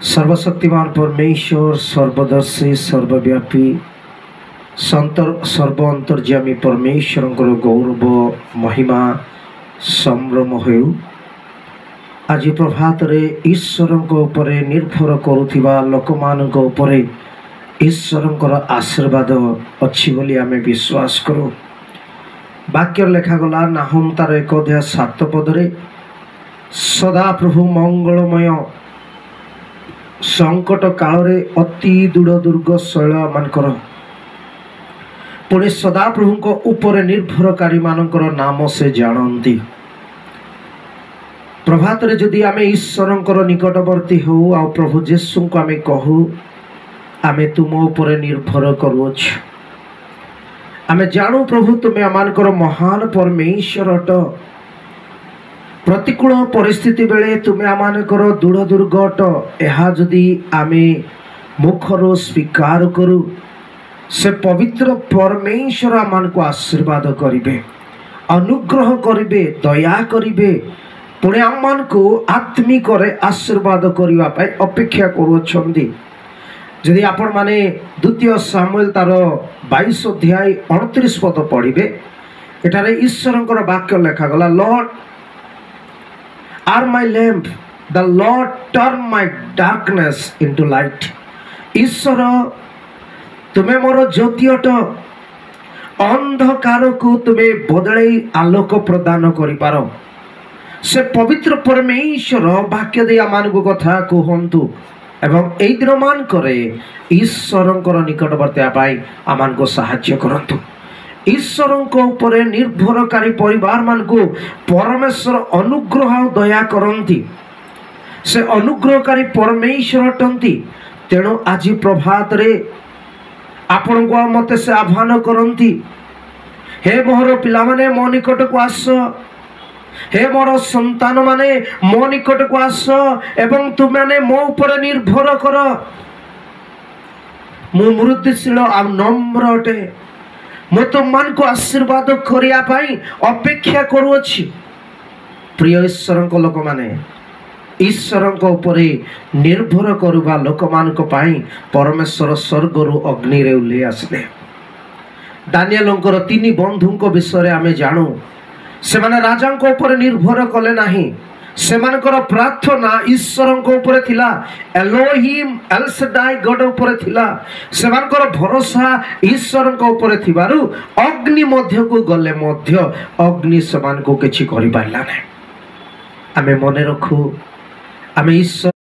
सर्वशक्तिमान परमेश्वर, सर्वदर्शी, सर्वव्यापी, सर्व अंतर्यामी परमेश्वर गौरव महिमा संभ्रम हो। आज प्रभात रे ईश्वर उपरे निर्भर करुथिबा लोकमानक उपरे ईश्वर आशीर्वाद अच्छी बोली आमे विश्वास करूँ। वाक्य लेखागला नाहुम तार 1:7 पदरे सदा प्रभु मंगलमय संकट काल अति दृढ़ दुर्ग शैल मानकर पुणे सदा प्रभु ऊपर निर्भरकारी मानकर नाम से जानती। प्रभात रे जदि आमे ईश्वर निकटवर्ती हो आ प्रभु जेसु को आमे कहू आमे तुम ऊपर निर्भर करुछ। आमे जानू प्रभु तुमे आमानकर महान परमेश्वर अट। प्रतिकूल परिस्थिति बेले तुमे आमानकर दृढ़ दुर्ग अट। एहा जदि आमे मुखर स्वीकार करू से पवित्र परमेश्वर आमान को आशीर्वाद करिबे, अनुग्रह करिबे, दया करिबे, पुणे आमान को आत्मिक आशीर्वाद करने अपेक्षा करुछंदी। यदि आपण माने द्वितीय सामुएल तार 22 अध्याय 29 पद पढ़िबे, एठारे ईश्वरंकर वाक्य लेखा गला, lord are my lamp, the lord turn my darkness into light. ईश्वर तुमे मोर ज्योति अट, अंधकार को तुमे बदलाई आलोक प्रदान करि पारो। से पवित्र परमेश्वर वाक्य दे आमान को कथा कहंतु एवं एई दिन मान करे ईश्वरंकर निकटवर्ती पाई आमान को सहाय्य करंतु। ईश्वरंक ऊपर निर्भरकारी परिवार मान को परमेश्वर अनुग्रह दया करंती। से अनुग्रहकारी परमेश्वर अटंती। तेणु आज प्रभात रे आपण को मते से आह्वान करंती, हे मोर पिला माने मो निकट को आस, हे मोर संतान माने मो निकट को आस एवं तुमने मो ऊपर निर्भर कर। मु मृत्युशील आ नम्र अटे, मु तुम मान को आशीर्वाद करिया पाई अपेक्षा करुअछि। प्रिय ईश्वर को लोक माने ईश्वर ऊपर निर्भर करुवा लोक मान को पाई परमेश्वर स्वर्गरु अग्नि रे उल्ले आसले। दानिएलंकर 3 बंधुंक विषय आमे जानू। से माने राजा को ऊपर निर्भर कले नाही, सेमानकर प्रार्थना ईश्वर ऊपर थिला, एलोहिम एल शड्डाई गॉड ऊपर थिला। सेमानकर भरोसा ईश्वर ऊपर थिबारु अग्नि मध्य को गले मध्य अग्नि समान को किछि करि पाइला नै। आमे मने रखू आमे ईश्वर